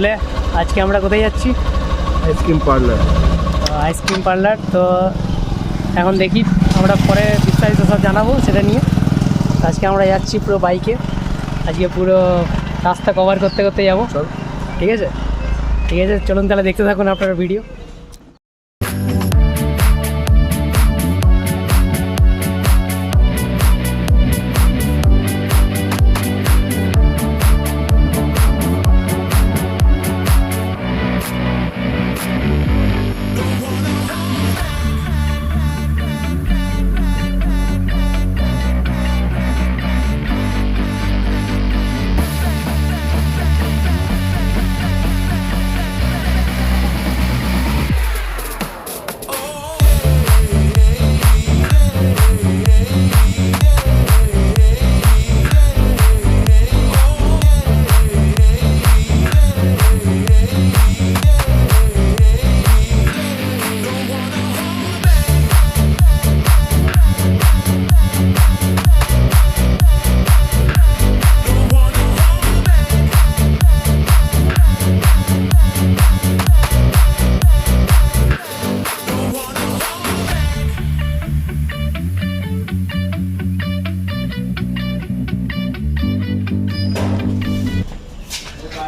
তাহলে আজকে আমরা কোথায় যাচ্ছি? Ice cream parlour. Ice cream parlour. তো এখন দেখি, আমরা পরে বিস্তারিত সব জানাবো সেটা নিয়ে। আজকে আমরা যাচ্ছি পুরো বাইকে, আজকে পুরো রাস্তা কভার করতে করতে যাবো। ঠিক আছে, ঠিক আছে, চলুন তাহলে দেখতে থাকুন আপনার ভিডিও।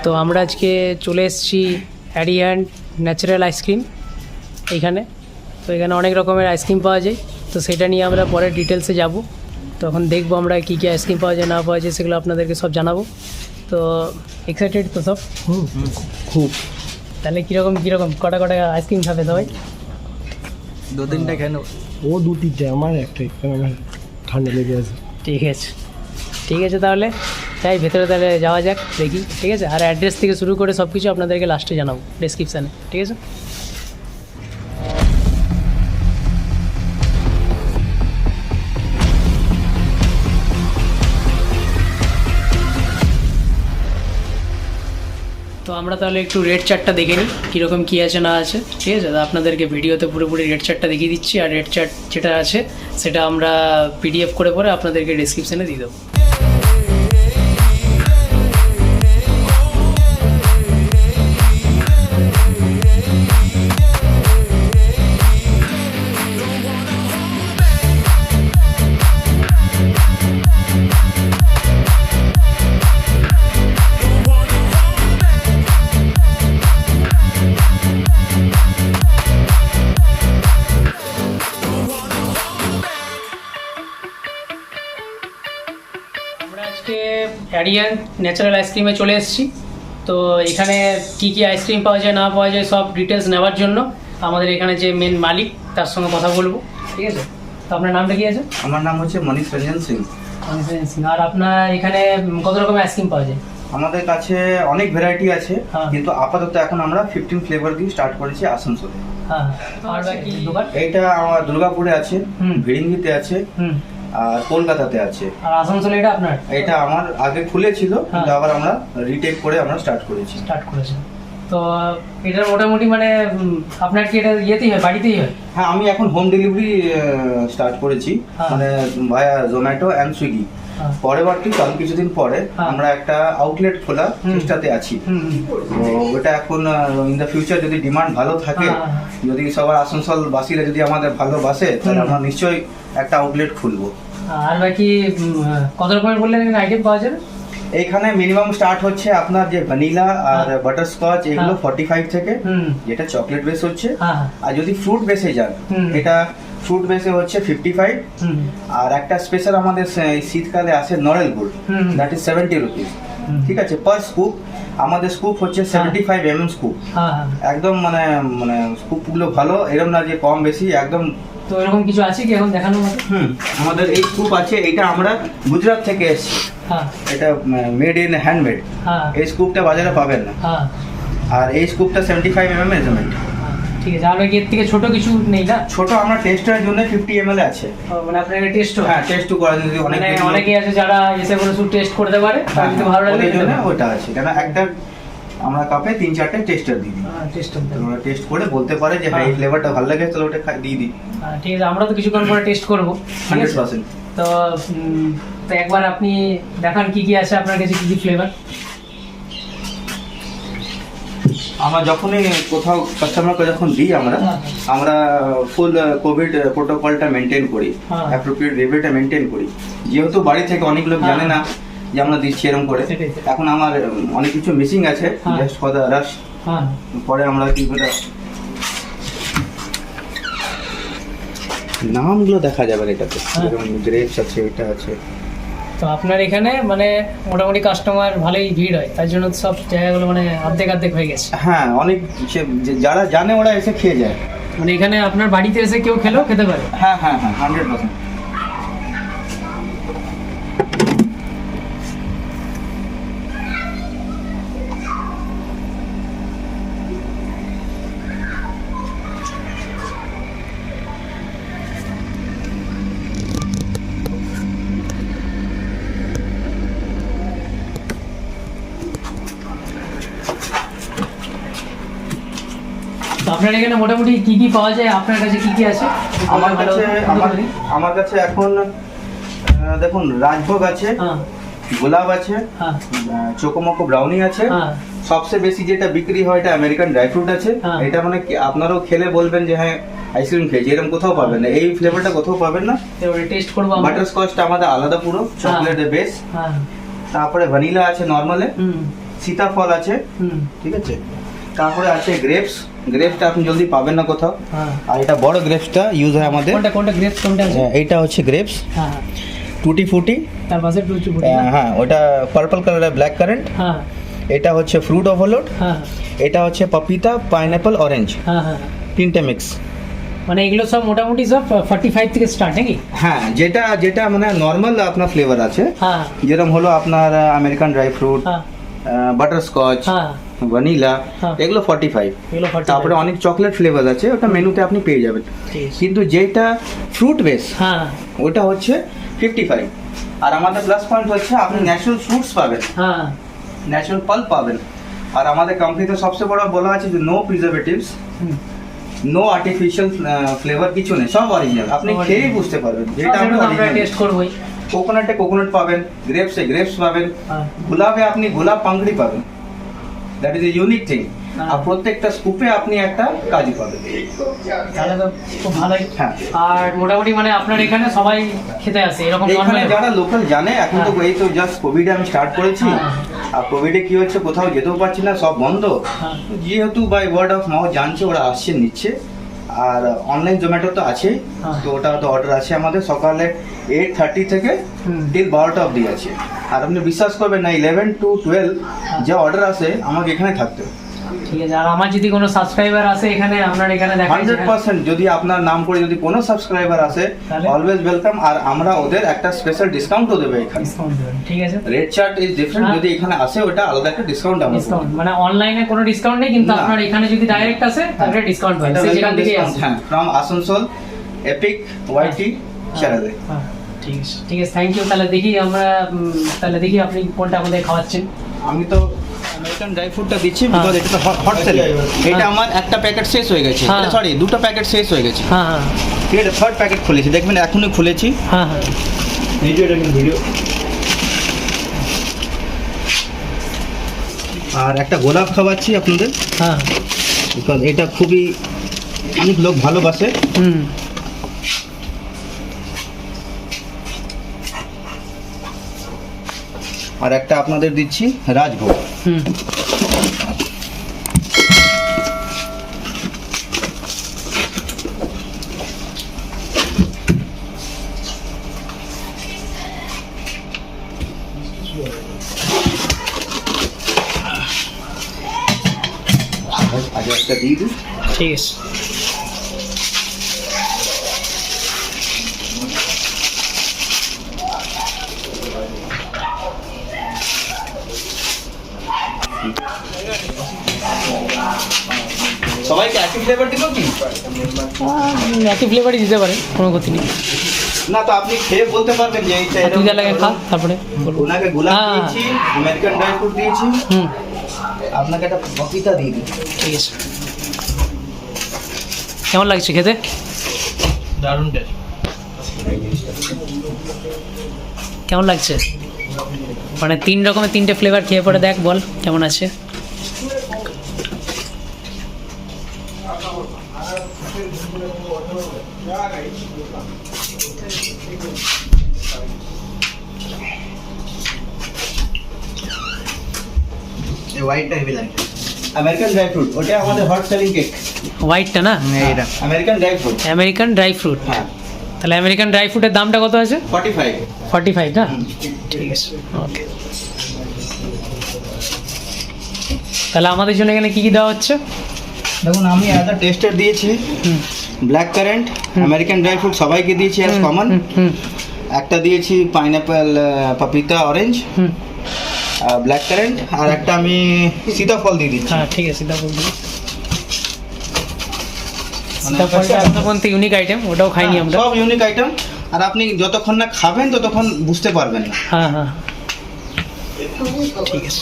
তো আমরা আজকে চলে এসেছি অ্যারিয়ান্ট ন্যাচারাল আইসক্রিম এইখানে। তো এখানে অনেক রকমের আইসক্রিম পাওয়া যায়, তো সেটা নিয়ে আমরা পরে ডিটেলসে যাব। তখন দেখবো আমরা কী কী আইসক্রিম পাওয়া যায় না পাওয়া যায়, সেগুলো আপনাদেরকে সব জানাবো। তো এক্সাইটেড তো সব খুব। তাহলে কীরকম কটা আইসক্রিম খাবে সবাই? 2-3টা কেন? ও 2-3টা, আমার একটাই, আমার ঠান্ডা লেগে আছে। ঠিক আছে, ঠিক আছে, তাহলে তাই ভেতরে তাহলে যাওয়া যাক, দেখি। ঠিক আছে, আর অ্যাড্রেস থেকে শুরু করে সব কিছু আপনাদেরকে লাস্টে জানাবো ডেসক্রিপশানে। ঠিক আছে, তো আমরা তাহলে একটু রেড চার্টটা দেখে নিই কীরকম কী আছে না আছে। ঠিক আছে, আপনাদেরকে ভিডিওতে পুরোপুরি রেড চার্টটা দেখিয়ে দিচ্ছি, আর রেড চার্ট যেটা আছে সেটা আমরা পিডিএফ করে পরে আপনাদেরকে ডেসক্রিপশানে দিয়ে দেবো। আমরা আজকে অ্যারিয়ান্ট ন্যাচারাল আইসক্রিমে চলে এসেছি। তো এখানে কি কি আইসক্রিম পাওয়া যায় না পাওয়া যায় সব ডিটেলস নেওয়ার জন্য আমাদের এখানে যে মেন মালিক তার সঙ্গে কথা বলবো। ঠিক আছে, তো আপনার নামটা কি আছে? আমার নাম হচ্ছে মনীষ রঞ্জন সিং। আর আপনার এখানে কত রকমের আইসক্রিম পাওয়া যায়? আমাদের কাছে অনেক ভ্যারাইটি আছে, হ্যাঁ। কিন্তু আপাতত এখন আমরা 15 ফ্লেভার দিয়ে স্টার্ট করেছি আসানসোলে। হ্যাঁ, আর বাকি দোকান? এইটা আমার দুর্গাপুরে আছে, ভিড়িঙ্গিতে আছে, আর কলকাতাতে আছে। আর আসানসোলে এটা আপনার? এটা আমার আগে খুলেছিল, কিন্তু আবার আমরা রিটেক করে আমরা স্টার্ট করেছি। তো এটা মোটামুটি মানে আপনার কি এটা ইয়েতেই হয়, বাড়িতেই হয়? হ্যাঁ, আমি এখন হোম ডেলিভারি স্টার্ট করেছি, মানে ভায়া জোম্যাটো অ্যান্ড সুইগি। পরবর্তী কিছুদিন পরে আমরা একটা আউটলেট খোলা চেষ্টাতে আছি। তো ওটা এখন ইন দ্য ফিউচার যদি ডিমান্ড ভালো থাকে, যদি সবার আসানসোল বাসীরা যদি আমাদের ভালোবাসে, তাহলে আমরা নিশ্চয়ই একটা আউটলেট খুলবো। আর বাকি কত রকমের বললেন আইটেম পাওয়া যাবে? এইখানে মিনিমাম স্টার্ট হচ্ছে আপনার যে ভ্যানিলা আর বাটারস্কচ, এগুলো 45 থেকে, যেটা চকলেট বেস হচ্ছে। আর যদি ফ্রুট বেসে যান, এটা ফ্রুট বেসে হচ্ছে 55। আর একটা স্পেশাল আমাদের শীতকালে আসে নরেল গুড়, দ্যাট ইজ 70 রুপিস। ঠিক আছে, পার স্কুপ। আমাদের স্কুপ হচ্ছে 75 mm স্কুপ। একদম মানে স্কুপগুলো ভালো, এরকম না যে কম বেশি, একদম। তো এরকম কিছু আছে কি এখন দেখানোর মতো? আমাদের এই স্কুপ আছে, এটা আমরা গুজরাট থেকে এসেছি। এটা মেড ইন হ্যান্ডমেড। এই স্কুপটা বাজারে পাবেন না। আর এই স্কুপটা 75 mm মেজারমেন্ট। ঠিক আছে, আর এর থেকে ছোট কিছু নেই না? ছোট আমরা টেস্টের জন্য 50 ml আছে। মানে আপনার টেস্ট? হ্যাঁ, টেস্ট করার জন্য অনেকে আছে যারা এসে করে শুধু টেস্ট করতে পারে, যদি ভালো লাগে ওদের জন্য ওটা আছে। কেন একটা আমরা কাপে 3-4টে টেস্টার দিই। ওরা টেস্ট করে বলতে পারে যে হ্যাঁ এই ফ্লেভারটা ভালো লাগে, তাহলে ওটা দিয়ে দিই। ঠিক আছে, আমরা তো কিছুক্ষণ পরে টেস্ট করব। 100%। তো একবার আপনি দেখান কি কি আছে আপনার কাছে, কি কি ফ্লেভার। আমরা যখনই কোথাও কাস্টমারকে যখন দিই আমরা ফুল কোভিড প্রোটোকলটা মেনটেন করি, হ্যাঁ। অ্যাপ্রোপ্রিয়েট রিভিউটা মেনটেন করি। যেহেতু বাড়ি থেকে অনেক লোক জানে না যে আমরা দিচ্ছি এরকম করে, সেটাই। এখন আমার অনেক কিছু মিসিং আছে, হ্যাঁ। জাস্ট ফর দ্য রাশ। হ্যাঁ পরে আমরা কি করে নামগুলো দেখা যাবে না এটাতে, হ্যাঁ। যেমন গ্রেপস আছে, এটা আছে। তো আপনার এখানে মানে মোটামুটি কাস্টমার ভালোই ভিড় হয়, তার জন্য সব জায়গাগুলো মানে অর্ধেক হয়ে গেছে। হ্যাঁ, অনেক যারা জানে ওরা এসে খেয়ে যায়। মানে এখানে আপনার বাড়িতে এসে কেউ খেলেও খেতে পারে। হ্যাঁ হ্যাঁ হ্যাঁ, 100%। তো আপনার এখানে মোটামুটি কি কি পাওয়া যায়, আপনার কাছে কি কি আছে? আমার কাছে এখন দেখুন, রাজভোগ আছে, হ্যাঁ গোলাপ আছে, হ্যাঁ চোকোমোকো ব্রাউনি আছে, হ্যাঁ সবচেয়ে বেশি যেটা বিক্রি হয় এটা আমেরিকান ড্রাই ফ্রুট আছে। হ্যাঁ। এটা মানে আপনারাও খেলে বলবেন যে হ্যাঁ আইসক্রিম খেয়েছি, এরকম কোথাও পাবেন না, এই ফ্লেভারটা কোথাও পাবেন না। এবারে টেস্ট করবো আমরা। বাটার স্কচটা আমাদের আলাদা, পুরো চকলেটের বেস। হ্যাঁ তারপরে ভ্যানিলা আছে নর্মালে, হুম সীতাফল আছে, হুম ঠিক আছে। তারপরে আছে গ্রেপসটা আপনি জলদি পাবেন না কোথাও। হ্যাঁ। আর এটা বড় গ্রেপসটা ইউজ হয় আমাদের। কোনটা গ্রেপস কোনটা আছে? এইটা হচ্ছে গ্রেপস, হ্যাঁ টুটি ফুটি। তার পাশে টুচু ফুটি। হ্যাঁ, ওটা পার্পল কালারের ব্ল্যাক কারেন্ট। হ্যাঁ এটা হচ্ছে ফ্রুট ওভারলোড। হ্যাঁ এটা হচ্ছে পাপিতা, পাইনঅ্যাপল, অরেঞ্জ, হ্যাঁ হ্যাঁ। তিনটে মিক্স। মানে এগুলো সব মোটামুটি সব 45 থেকে স্টার্ট নাকি? হ্যাঁ, যেটা মানে নর্মাল আপনার ফ্লেভার আছে, হ্যাঁ যেরকম হলো আপনার আমেরিকান ড্রাই ফ্রুট, হ্যাঁ বাটার স্কচ, হ্যাঁ ভ্যানিলা, হ্যাঁ। এগুলো 45। এগুলো 45। তারপরে অনেক চকলেট ফ্লেভার আছে, ওটা মেনুতে আপনি পেয়ে যাবেন। ঠিক আছে। কিন্তু যেটা ফ্রুট বেস হ্যাঁ ওটা হচ্ছে 55। আর আমাদের প্লাস পয়েন্ট হচ্ছে আপনি ন্যাচারাল ফ্রুটস পাবেন, হ্যাঁ ন্যাচারাল পাল্প পাবেন। আর আমাদের কোম্পানিতে সবচেয়ে বড় বলা আছে যে নো প্রিজারভেটিভস, হুম। নো আর্টিফিশিয়াল ফ্লেভার, কিছু নেই, সব অরিজিনাল। আপনি সব খেয়েই original। বুঝতে পারবেন যেটা সেটা আপনি তো আমরা অরিজিনাল। টেস্ট করবোই। কোকোনাটে কোকোনাট পাবেন, গ্রেপসে গ্রেপস পাবেন, হ্যাঁ গোলাপে আপনি গোলাপ পাংড়ি পাবেন, that is a unique thing. হ্যাঁ। আর প্রত্যেকটা স্কুপে আপনি একটা কাজু পাবেন। তাহলে তো খুব ভালোই। হ্যাঁ। আর মোটামুটি মানে আপনার এখানে সবাই খেতে আসে এরকম এখানে normal? যারা লোকাল জানে, এখন তো এই তো জাস্ট কোভিডে আমি স্টার্ট করেছি, হ্যাঁ। আর কোভিডে কি হচ্ছে, কোথাও যেতেও পারছি না, সব বন্ধ। হ্যাঁ। যেহেতু বাই ওয়ার্ড অফ মাউথ জানছে, ওরা আসছে নিচ্ছে। আর অনলাইন জোম্যাটো তো আছেই, হ্যাঁ। তো ওটা তো অর্ডার আছে আমাদের সকালে 8:30 থেকে হুম। till 12টা অবধি আছে। আর আপনি বিশ্বাস করবেন না, 11 to 12 যে অর্ডার আসে আমাকে এখানে থাকতে হবে। ঠিক আছে। আর আমার যদি কোনো সাবস্ক্রাইবার আসে এখানে, আপনার এখানে দেখা 100% যদি আপনার নাম করে যদি কোনো সাবস্ক্রাইবার আসে, তাহলে? Always welcome. আর আমরা ওদের একটা স্পেশাল ডিসকাউন্টও দেবো এখানে। ডিসকাউন্ট দেবেন, ঠিক আছে? রেট চার্ট ইজ ডিফারেন্ট, হ্যাঁ। যদি এখানে আসে ওটা আলাদা একটা ডিসকাউন্ট আমরা ডিসকাউন্ট মানে অনলাইনে কোনো ডিসকাউন্ট নেই, কিন্তু না। আপনার এখানে যদি ডাইরেক্ট আসে তাহলে ডিসকাউন্ট পাবেন, সে যেখান থেকে আসে। হ্যাঁ, ফ্রম আসানসোল এপিক ওয়াইটি চ্যানেলে। হ্যাঁ, ঠিক আছে ঠিক আছে, থ্যাংক ইউ। তাহলে দেখি আমরা তাহলে দেখি আপনি কোনটা আমাদের খাওয়াচ্ছেন। আমি তো আমেরিকান ড্রাই ফ্রুটটা দিচ্ছি, হ্যাঁ। বিকজ এটা তো হট সেলিং। এটা হ্যাঁ। আমার একটা প্যাকেট শেষ হয়ে গেছে, হ্যাঁ। সরি দুটো প্যাকেট শেষ হয়ে গেছে। হ্যাঁ হ্যাঁ ঠিক আছে, থার্ড প্যাকেট খুলেছি, দেখবেন এখনই খুলেছি। হ্যাঁ হ্যাঁ ভিডিও। আর একটা গোলাপ খাওয়াচ্ছি আপনাদের, হ্যাঁ বিকজ এটা খুবই অনেক লোক ভালোবাসে। হুম। আর একটা আপনাদের দিচ্ছি রাজভোগ। হুম। আগে একটা দিয়ে দিই। ঠিক আছে। সবাইকে একই ফ্লেভার দিব কি? একই ফ্লেভারই দিতে পারে, কোনো ক্ষতি নেই। না, তো আপনি খেয়ে বলতে পারবেন যে এইটা তুই যা লাগে খা, তারপরে বলবো। ওনাকে গোলাপ হ্যাঁ। দিয়েছি, আমেরিকান ড্রাই ফ্রুট দিয়েছি, হুম, আপনাকে একটা পপিতা দিয়ে দিই। ঠিক আছে। কেমন লাগছে খেতে? দারুণ টেস্ট। কেমন লাগছে? মানে 3 রকমের 3টে ফ্লেভার খেয়ে পরে দেখ, বল কেমন আছে। এই হোয়াইটটা হেভি লাগে। আমেরিকান ড্রাই ফ্রুট, ওটা আমাদের হট সেলিং কেক। হোয়াইটটা না, এইটা American dry fruit. American dry fruit. হ্যাঁ তাহলে আমেরিকান ড্রাই ফ্রুটের দামটা কত আছে? 45। 45 না? ঠিক আছে, ওকে। তাহলে আমাদের জন্য এখানে কি কি দেওয়া হচ্ছে? দেখুন আমি একটা টেস্টার দিয়েছি, black current, American dry fruit সবাইকে দিয়েছি অ্যাজ কমন। একটা দিয়েছি পাইনাপেল, পাপিতা, অরেঞ্জ, ব্ল্যাক কারেন্ট, আর একটা আমি সীতাফল দিয়ে দিচ্ছি। হ্যাঁ ঠিক আছে, সীতাফল দিই। মানে সীতাফলটা একদম ইউনিক আইটেম, ওটাও খাইনি আমরা। সব ইউনিক আইটেম, আর আপনি যতক্ষণ না খাবেন ততক্ষণ বুঝতে পারবেন না। হ্যাঁ হ্যাঁ ঠিক আছে।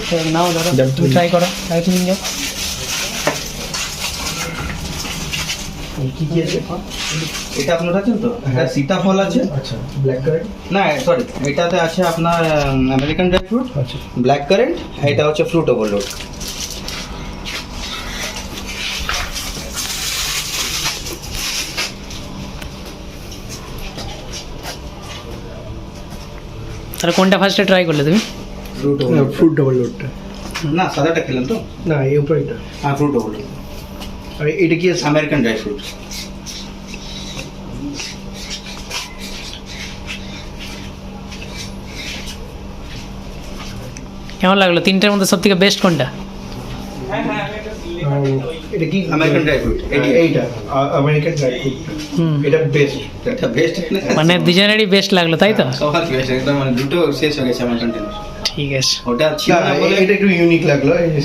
তো নাও দাদা, তুমি ট্রাই করো, তুমি যাও। কি কি আছে? এটা আপনার আছেন তো, এটা সীতাফল আছে। আচ্ছা, ব্ল্যাক কারেন্ট। না সরি, এটাতে আছে আপনার আমেরিকান ড্রাই ফ্রুট, আচ্ছা, ব্ল্যাক কারেন্ট, এটা হচ্ছে ফ্রুট ওভারলোড। তাহলে কোনটা ফার্স্টে ট্রাই করলে তুমি? ফ্রুট ডাবল লোডটা। না সাদাটা খেলেন তো? না, এই উপরে এটা। হ্যাঁ ফ্রুট ওভারলোড। আর এটা কি আছে? American dry fruit. কেমন লাগলো? তিনটের মধ্যে সব থেকে বেস্ট কোনটা? এটা কি? American dry fruit. এইটা আমেরিকান ড্রাই ফ্রুট। এটা বেস্ট। এটা বেস্ট। মানে দুজনেরই বেস্ট লাগলো, তাই তো? সবার বেস্ট একদম, মানে দুটো শেষ হয়ে গেছে আমার কন্টেনার। ঠিক আছে। ওটা ছিল না বলে এটা একটু ইউনিক লাগলো। এই যে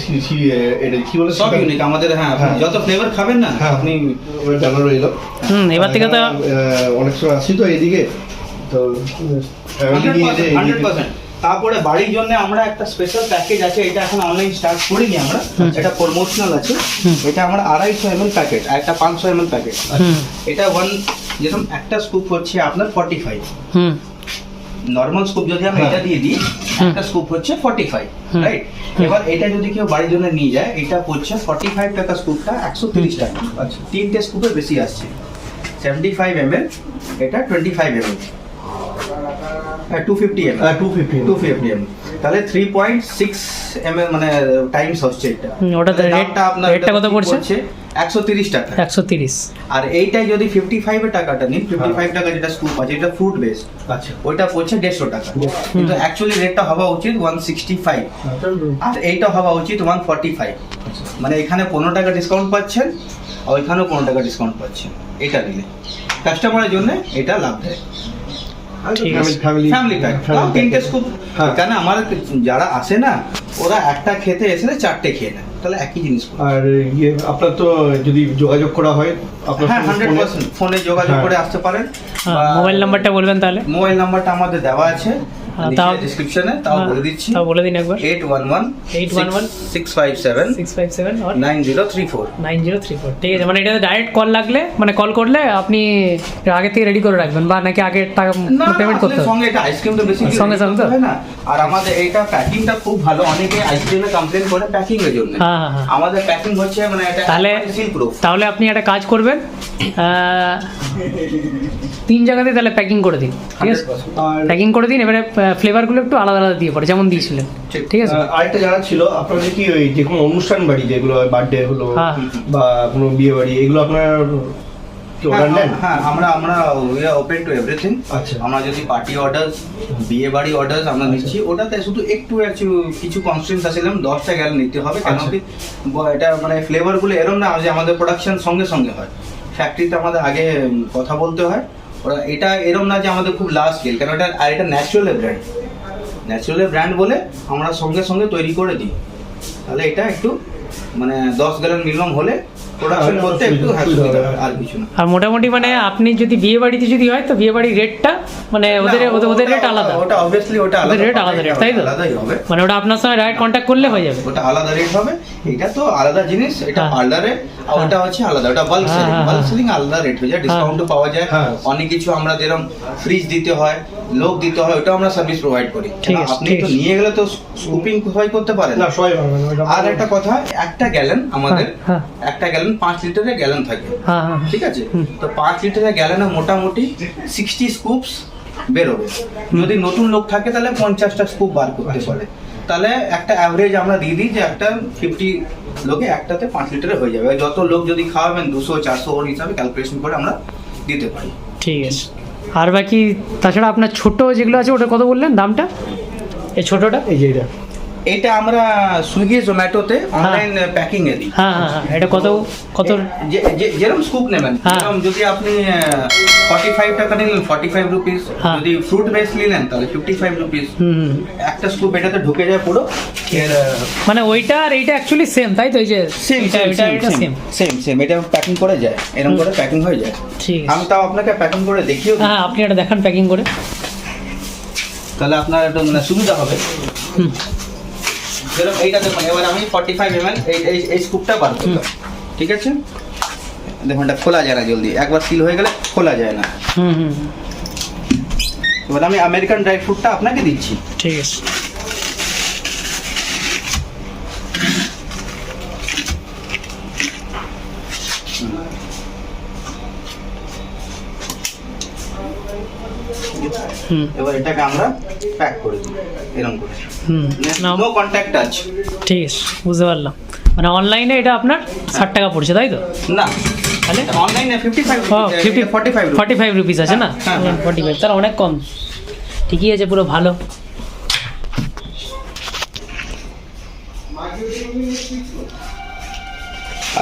এটা কি বলে? সব ইউনিক আমাদের। হ্যাঁ আপনি যত ফ্লেভার খাবেন না আপনি জানা রইলো। এবার থেকে তো অনেক সময় আসি তো এদিকে, তো 100%। তারপরে বাড়ির জন্য আমরা একটা স্পেশাল প্যাকেজ আছে, এটা এখন অনলাইন স্টার্ট করিনি আমরা, এটা প্রমোশনাল আছে। এটা আমরা 250 ml প্যাকেট আর একটা 500 ml প্যাকেট। এটা যেরকম একটা স্কুপ হচ্ছে আপনার 45। নর্মাল স্কুপ যদি আমরা এটা দিয়ে দিই, একটা স্কুপ হচ্ছে 45, রাইট? এবার এটা যদি কেউ বাড়ির জন্য নিয়ে যায়, এটা পড়ছে 45 টাকা স্কুপটা 130 টাকা। আচ্ছা, তিনটে স্কুপে বেশি আসছে। 75 ml, এটা 25 ml, 250 ml, 250 ml, তাহলে 3.6 ml মানে টাইমস হচ্ছে এটা। ওটাতে রেটটা কত পড়ছে? 130 টাকা। 130। আর এইটাই যদি 55 এর টাকাটা নিন, 55 টাকা যেটা স্কুপ আছে, এটা ফ্রুট বেস, আচ্ছা, ওইটা পড়ছে 150 টাকা। কিন্তু অ্যাকচুয়ালি রেটটা হওয়া উচিত 165, আর এইটা হওয়া উচিত 145। মানে এখানে 15 টাকা ডিসকাউন্ট পাচ্ছেন, আর ওইখানেও 15 টাকা ডিসকাউন্ট পাচ্ছেন। এটা দিলে কাস্টমারের জন্য এটা লাভ দেয়। ঠিক আছে। ফ্যামিলি প্যাক, তিনটে স্কুপ। কারণ আমার যারা আসে না, ওরা একটা খেতে এসে 4টে খেয়ে নেয়, তাহলে একই জিনিস। আর আপনার তো যদি যোগাযোগ করা হয়, আপনার 100% ফোনে যোগাযোগ করে আসতে পারেন। মোবাইল নাম্বারটা বলবেন তাহলে? মোবাইল নাম্বারটা আমাদের দেওয়া আছে ডেসক্রিপশনে, তাও বলে দিচ্ছি। তাও বলে দিন একবার। 811 657 or 9034। 9034। ঠিক আছে। মানে এটাতে ডাইরেক্ট কল লাগলে, মানে কল করলে আপনি আগে থেকে রেডি করে রাখবেন, বা নাকি আগে টাকা পেমেন্ট করতে হবে? সঙ্গে এটা আইসক্রিম তো বেশি সঙ্গে সঙ্গে হয় না। আর আমাদের এইটা প্যাকিংটা খুব ভালো। অনেকে আইসক্রিমে কমপ্লেন করে প্যাকিং এর জন্য। হ্যাঁ হ্যাঁ। আমাদের প্যাকিং হচ্ছে মানে এটা তাহলে সিল প্রুফ। তাহলে আপনি একটা কাজ করবেন, 3 জায়গাতে তাহলে প্যাকিং করে দিন, ঠিক আছে? প্যাকিং করে দিন। এবারে ফ্লেভারগুলো একটু আলাদা আলাদা দিয়ে পড়ে, যেমন দিয়েছিলেন, ঠিক আছে? আরেকটা জানা ছিল, আপনাদের কি ওই যে কোনো অনুষ্ঠান বাড়ি যেগুলো বার্থডে হলো বা কোনো বিয়ে বাড়ি, এগুলো আপনার কি অর্ডার নেন? হ্যাঁ, আমরা ওপেন টু এভরিথিং। আচ্ছা, আমরা যদি পার্টি অর্ডার, বিয়ে বাড়ি অর্ডার আমরা নিচ্ছি, ওটাতে শুধু একটু কিছু কনস্ট্রেন্টস আসছিলাম, 10টা গেলে নিতে হবে। কেন কি এটা মানে ফ্লেভারগুলো এরকম না যে আমাদের প্রোডাকশন সঙ্গে সঙ্গে হয়, ফ্যাক্টরিতে আমাদের আগে কথা বলতে হয়। ওরা এটা এরকম না যে আমাদের খুব লার্জ স্কেল, কারণ এটা ন্যাচারাল ব্র্যান্ড বলে আমরা সঙ্গে সঙ্গে তৈরি করে দিই। তাহলে এটা একটু মানে 10 গ্যালন মিনিমাম হলে প্রোডাকশন করতে একটু সুবিধা হয়, আর কিছু না। আর মোটামুটি মানে আপনি যদি বিয়ে বাড়িতে যদি হয়, তো বিয়ে বাড়ির রেটটা মানে ওদের রেট আলাদা। ওটা অবভিয়াসলি ওটা আলাদা রেট, আলাদা রেট, তাই তো? আলাদাই হবে। মানে ওটা আপনার সঙ্গে ডাইরেক্ট কন্ট্যাক্ট করলে হয়ে যাবে, ওটা আলাদা রেট হবে। এটা তো আলাদা জিনিস, এটা পার্লারে, আর ওটা হচ্ছে আলাদা, ওটা বাল্ক সেলিং। বাল্ক সেলিং আলাদা রেট হয়ে যায়, ডিসকাউন্টও পাওয়া যায়। অনেক কিছু আমরা যেরকম ফ্রিজ দিতে হয়, লোক দিতে হয়, ওটাও আমরা সার্ভিস প্রোভাইড করি। ঠিক আছে, আপনি ঠিক তো আছে। নিয়ে গেলে তো স্কুপিং সবাই করতে পারে না সবাই পারবে না ওটা। আর একটা কথা, একটা গ্যালন আমাদের, হ্যাঁ, একটা গ্যালন 5 লিটারের গ্যালন থাকে, হ্যাঁ হ্যাঁ ঠিক আছে? তো 5 লিটারের গ্যালনে মোটামুটি 60 স্কুপস বেরোবে। যদি নতুন লোক থাকে তাহলে 50টা স্কুপ বার করতে পারে। তাহলে একটা অ্যাভারেজ আমরা দিয়ে দিই যে একটা 50 লোকে একটাতে 5 লিটারে হয়ে যাবে। যত লোক যদি খাওয়াবেন 200-400 ওর হিসাবে ক্যালকুলেশন করে আমরা দিতে পারি। ঠিক আছে। আর বাকি তাছাড়া আপনার ছোট যেগুলো আছে ওটা কত বললেন দামটা? এই ছোটটা এই যে এটা এটা আমরা সুইগি জোম্যাটোতে অনলাইন প্যাকিং এ দিই। হ্যাঁ হ্যাঁ হ্যাঁ, এটা কত কত? যেরকম স্কুপ নেবেন, হ্যাঁ। যেরকম যদি আপনি 45 টাকা নিলেন 45 রুপিস, হ্যাঁ। যদি ফ্রুট বেস নিলেন তাহলে 55 রুপিস। হুম, একটা স্কুপ এটাতে ঢুকে যায় পুরো। এর মানে ওইটা আর এইটা অ্যাকচুয়ালি সেম, তাই তো? এই যে সেম এটা সেম। সেম এটা প্যাকিং করে যায়, এরকম করে প্যাকিং হয়ে যায়। ঠিক আমি আছে। তাও আপনাকে প্যাকিং করে দেখিও দিই, হ্যাঁ, আপনি এটা দেখান প্যাকিং করে। তাহলে আপনার একটু মানে সুবিধা হবে। হুম, যেরকম এইটা দেখুন, এবার আমি 45 ml এই স্কুপটা বার করলাম, ঠিক আছে? দেখুন এটা খোলা যায় না জলদি, একবার সিল হয়ে গেলে খোলা যায় না। হুম হুম, এবার আমি আমেরিকান ড্রাই ফ্রুটটা আপনাকে দিচ্ছি। ঠিক আছে। হুম এবার এটাকে আমরা প্যাক করে দিই এরকম করে, হুম, না নো কন্ট্যাক্ট টাচ। ঠিক আছে, বুঝতে পারলাম। মানে অনলাইনে এটা আপনার 60 টাকা পড়ছে, তাই তো? না, তাহলে অনলাইনে 55 ও 45 45 রুপিস আছে না? হ্যাঁ, হ্যাঁ। 45, তাহলে অনেক কম। ঠিকই আছে, পুরো ভালো।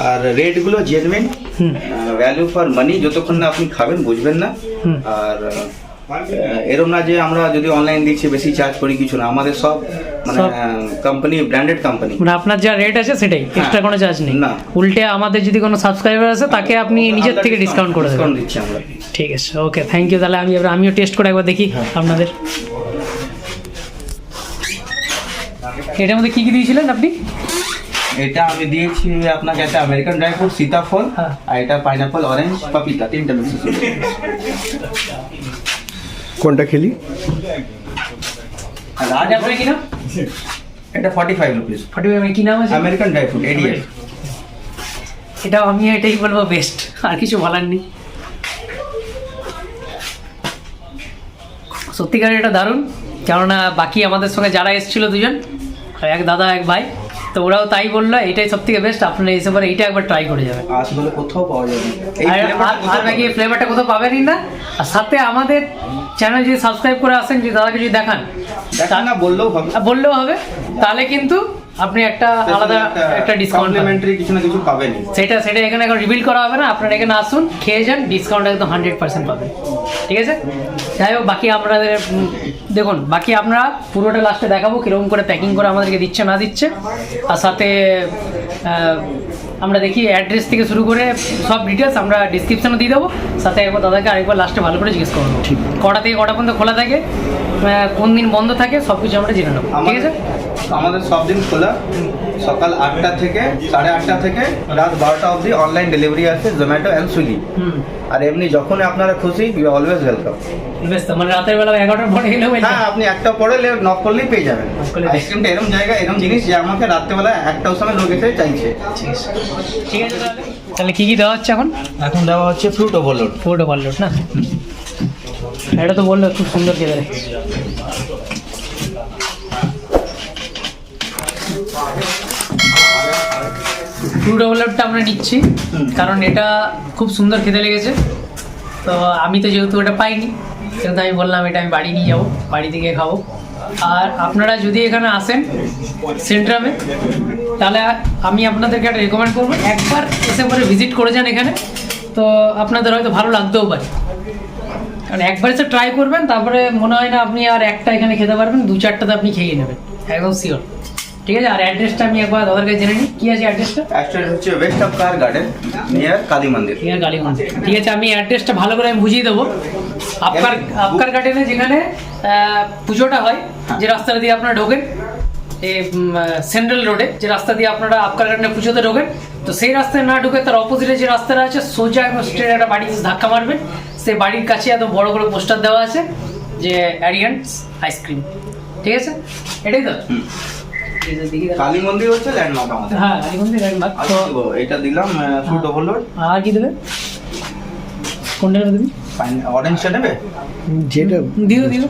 আর রেট গুলো genuine, hmm value for money. যতক্ষণ না আপনি খাবেন বুঝবেন না। হুম। আর এরকম না যে আমরা যদি অনলাইন দিচ্ছি বেশি চার্জ করি, কিছু না। আমাদের সব মানে সব- কোম্পানি, ব্র্যান্ডেড কোম্পানি। মানে আপনার যা রেট আছে সেটাই, এক্সট্রা কোনো চার্জ নেই? না। উল্টে আমাদের যদি কোনো সাবস্ক্রাইবার আছে তাকে আপনি নিজের থেকে ডিসকাউন্ট করে দেবেন। ডিসকাউন্ট দিচ্ছি আমরা। ঠিক আছে, ওকে, থ্যাংক ইউ। তাহলে আমিও টেস্ট করে একবার দেখি আপনাদের। এটার মধ্যে কি কি দিয়েছিলেন আপনি? এটা আমি দিয়েছি আপনাকে একটা আমেরিকান ড্রাই ফ্রুট, সীতাফল, হ্যাঁ। আর এটা পাইনাপল, অরেঞ্জ, পাপিতা, তিনটা মিক্স ছিল। কোনটা খেলি? আর এটা আপনার কি নাম? এটা 45 রুপিস, 45 কি নাম আছে? American dry fruit, ADF. আমি এটাই বলবো বেস্ট, আর কিছু বলার নেই। সত্যিকার এটা দারুণ, কেননা বাকি আমাদের সঙ্গে যারা এসেছিল দুজন, এক দাদা এক ভাই, তো ওরাও তাই বললো এটাই সব থেকে বেস্ট। আপনারা এসে পরে এইটা একবার ট্রাই করে যাবেন। আসলে কোথাও পাওয়া যাবে না। এই আর flavorটা কোথাও আর বাকি পাওয়া ফ্লেভারটা কোথাও পাবেনই না। আর সাথে আমাদের চ্যানেল যদি সাবস্ক্রাইব করে আসেন, যদি দাদাকে যদি দেখান, দেখেন না বললেও হবে, বললেও হবে, তাহলে কিন্তু আপনি একটা আলাদা একটা ডিসকাউন্ট পাবেন। কমপ্লিমেন্টারি কিছু না কিছু পাবেন। সেটা এখানে এখন রিভিল করা হবে না, আপনারা এখানে আসুন, খেয়ে যান, ডিসকাউন্ট একদম 100% পাবেন। ঠিক আছে, যাই হোক, বাকি আপনাদের দেখুন, বাকি আমরা পুরোটা লাস্টে দেখাবো কীরকম করে প্যাকিং করে আমাদেরকে দিচ্ছে না দিচ্ছে। আর সাথে আমরা দেখি অ্যাড্রেস থেকে শুরু করে সব ডিটেলস আমরা ডিসক্রিপশনে দিয়ে দেবো। সাথে একবার দাদাকে আরেকবার লাস্টে ভালো করে জিজ্ঞেস করবো কটা থেকে কটা পর্যন্ত খোলা থাকে, কোন দিন বন্ধ থাকে, সব কিছু আমরা জেনে নেবো। ঠিক আছে, আমাদের সব দিন খোলা, সকাল 8টা থেকে 8:30 থেকে রাত 12টা অবধি অনলাইন ডেলিভারি আছে, জোম্যাটো অ্যান্ড সুইগি। আর এমনি যখন আপনারা খুশি, ইউ অলওয়েজ ওয়েলকাম। বেশ, তো মানে রাতের বেলা 11টার পরে গেলেও হ্যাঁ, আপনি একটা পরে নক করলেই পেয়ে যাবেন। করলে পেয়ে আইসক্রিমটা এরকম জায়গা, এরকম জিনিস যে আমাকে রাত্রেবেলা একটার সময় লোক এসে চাইছে। ঠিক আছে, তাহলে কি কি দেওয়া হচ্ছে এখন? এখন দেওয়া হচ্ছে ফ্রুট ওভারলোড। ফুড ওভারলোড না, এটা তো বললো খুব সুন্দর খেতে লাগছে। ফ্রুট ওভারলোডটা আমরা নিচ্ছি কারণ এটা খুব সুন্দর খেতে লেগেছে। তো আমি তো যেহেতু এটা পাইনি, কিন্তু আমি বললাম এটা আমি বাড়ি নিয়ে যাবো, বাড়ি থেকে খাবো। আর আপনারা যদি এখানে আসেন সেন্ট্রামে, তাহলে আমি আপনাদেরকে একটা রেকমেন্ড করবো, একবার এসে পরে ভিজিট করে যান এখানে, তো আপনাদের হয়তো ভালো লাগতেও পারে। কারণ একবার এসে ট্রাই করবেন, তারপরে মনে হয় না আপনি আর একটা এখানে খেতে পারবেন, 2-4টাতে আপনি খেয়ে নেবেন, একদম শিওর। ঠিক আছে, আর অ্যাড্রেসটা আমি একবার দাদার কাছে জেনে নিই, কি আছে অ্যাড্রেসটা? অ্যাকচুয়ালি হচ্ছে West of car garden, near Kali মন্দির। ঠিক আছে, কালীগঞ্জ। ঠিক আছে, আমি অ্যাড্রেসটা ভালো করে আমি বুঝিয়ে দেবো। আপকার গার্ডেনে যেখানে পুজোটা হয়, যে রাস্তাটা দিয়ে আপনারা ঢোকেন, এই সেন্ট্রাল রোডে যে রাস্তা দিয়ে আপনারা আপকার গার্ডেনে পুজোতে ঢোকেন, তো সেই রাস্তায় না ঢুকে তার অপোজিটে যে রাস্তাটা আছে, সোজা একদম স্ট্রেট একটা বাড়ি ধাক্কা মারবেন, সেই বাড়ির কাছে এত বড় করে পোস্টার দেওয়া আছে, যে অ্যারিয়ান্টস আইসক্রিম, ঠিক আছে, এটাই তো। কালী মন্দির হচ্ছে ল্যান্ডমার্ক আমাদের। হ্যাঁ, কালী মন্দির ল্যান্ডমার্ক। তো এটা দিলাম ফ্রুট ওভারলোড। আর কি দেবে, কোনটা দেবে? অরেঞ্জটা নেবে? যেটা দিও দিও।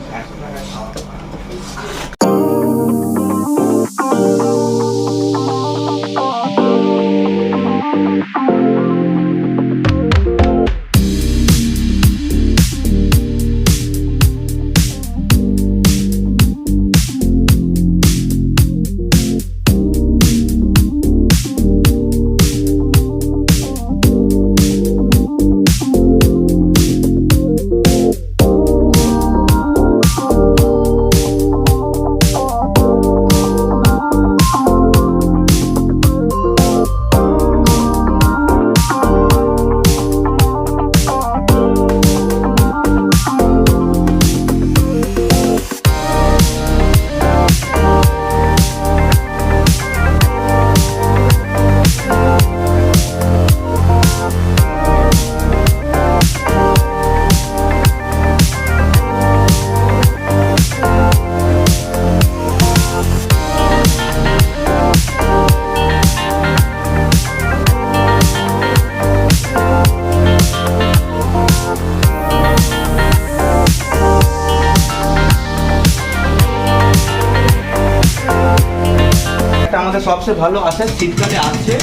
আমাদের সবচেয়ে ভালো আসে শীতকালে আসছে,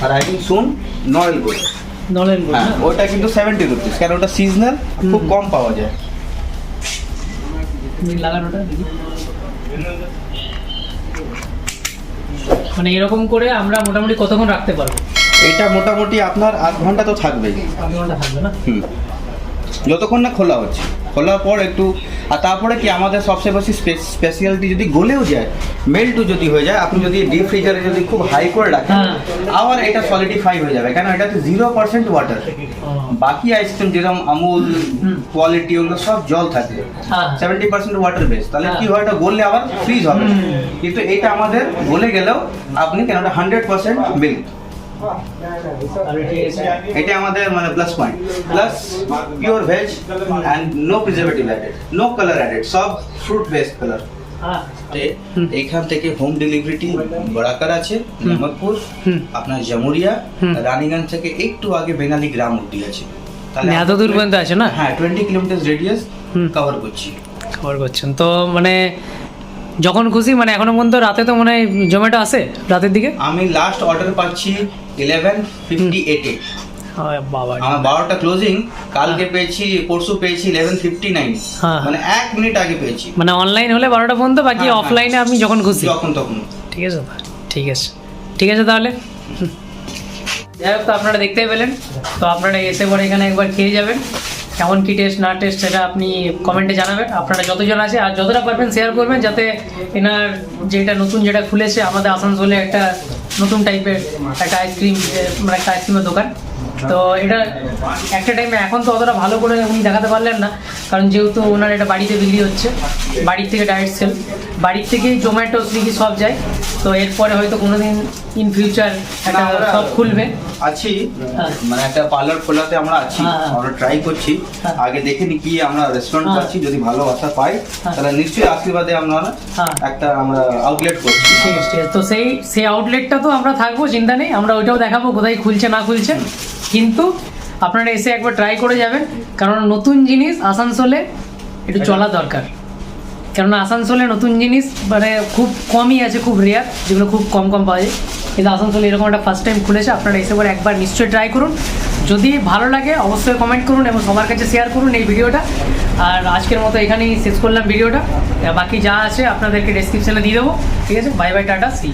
আর আই থিঙ্ক সুন নয়েল গোল্ড। নলেন গোল্ড, হ্যাঁ, ওটা কিন্তু 70 রুপিস, কারণ ওটা সিজনাল, খুব কম পাওয়া যায়। লাগানোটা দেখি। মানে এরকম করে আমরা মোটামুটি কতক্ষণ রাখতে পারবো? এটা মোটামুটি আপনার 8 ঘন্টা তো থাকবেই। 8 ঘন্টা থাকবে না? যতক্ষণ না খোলা হচ্ছে, খোলার পর একটু, আর তারপরে কি আমাদের সবচেয়ে বেশি স্পেশালিটি যদি গলেও যায়, মেল্টও যদি হয়ে যায়, আপনি যদি ডিপ ফ্রিজারে যদি খুব হাই করে রাখেন, আবার এটা সলিডিফাই হয়ে যাবে, কারণ এটাতে 0% ওয়াটার। বাকি আইসক্রিম যেরকম আমুল কোয়ালিটি, ওগুলো সব জল থাকে, 70% ওয়াটার বেস, তাহলে কি হয়, এটা গললে আবার ফ্রিজ হবে। কিন্তু এটা আমাদের গলে গেলেও আপনি কেন 100% মিল্ক, এটা আমাদের মানে plus point. Plus pure veg and no preservative added, no colour added, সব ফ্রুট বেসড কালার। এইখান থেকে হোম ডেলিভারিটি বরাকার আছে, মোহাম্মদপুর, আপনার জামুরিয়া, রানীগঞ্জ থেকে একটু আগে বেঙ্গালি গ্রাম অব্দি আছে। তাহলে এত দূর পর্যন্ত আছে না? হ্যাঁ, 20 কিলোমিটার রেডিয়াস কভার করছেন। তো মানে যখন খুশি, মানে এখনো পর্যন্ত রাতে তো মনে হয় জোম্যাটো আসে রাতের দিকে। আমি লাস্ট অর্ডার পাচ্ছি 11:58 বাবা, আমার 12টা ক্লোজিং, কালকে পেয়েছি, পরশু পেয়েছি 11:59, মানে 1 মিনিট আগে পেয়েছি। মানে অনলাইন হলে 12টা পর্যন্ত, বাকি অফলাইনে আপনি যখন খুশি তখন। ঠিক আছে, ঠিক আছে তাহলে। যাই হোক, তো আপনারা দেখতেই পেলেন, তো আপনারা এসে পরে এখানে একবার খেয়ে যাবেন, কেমন কি টেস্ট না টেস্ট সেটা আপনি কমেন্টে জানাবেন। আপনারা যতজন আছে আর যতটা পারবেন শেয়ার করবেন, যাতে এনার যেটা নতুন যেটা খুলেছে আমাদের আসানসোলে, একটা নতুন টাইপের একটা আইসক্রিম, মানে একটা আইসক্রিমের দোকান। তো এটা একটা টাইমে এখন তো অতটা ভালো করে উনি দেখাতে পারলেন না, কারণ যেহেতু ওনার এটা বাড়িতে বিক্রি হচ্ছে, বাড়ির থেকে ডাইরেক্ট সেল, বাড়ির থেকেই জোম্যাটো সুইগি সব যায়। তো এরপরে হয়তো কোনোদিন ইন ফিউচার একটা সব খুলবে। আছি, মানে একটা পার্লার খোলাতে আমরা আছি, আমরা ট্রাই করছি। আগে দেখে নি কি আমরা রেস্টুরেন্ট পাচ্ছি, যদি ভালোবাসা পাই তাহলে নিশ্চয়ই আশীর্বাদে আমরা একটা আমরা আউটলেট করছি। ঠিক আছে, তো সেই আউটলেটটা তো আমরা থাকবো, চিন্তা নেই, আমরা ওইটাও দেখাবো কোথায় খুলছে না খুলছে। কিন্তু আপনারা এসে একবার ট্রাই করে যাবেন, কারণ নতুন জিনিস আসানসোলে একটু চলা দরকার। কেননা আসানসোলে নতুন জিনিস মানে খুব কমই আছে, খুব রেয়ার, যেগুলো খুব কম পাওয়া যায়। কিন্তু আসানসোলে এরকম একটা ফার্স্ট টাইম খুলেছে, আপনারা এসে পরে একবার নিশ্চয়ই ট্রাই করুন। যদি ভালো লাগে অবশ্যই কমেন্ট করুন এবং সবার কাছে শেয়ার করুন এই ভিডিওটা। আর আজকের মতো এখানেই শেষ করলাম ভিডিওটা, বাকি যা আছে আপনাদেরকে ডেসক্রিপশনে দিয়ে দেবো। ঠিক আছে, বাই বাই, টাটা, সি।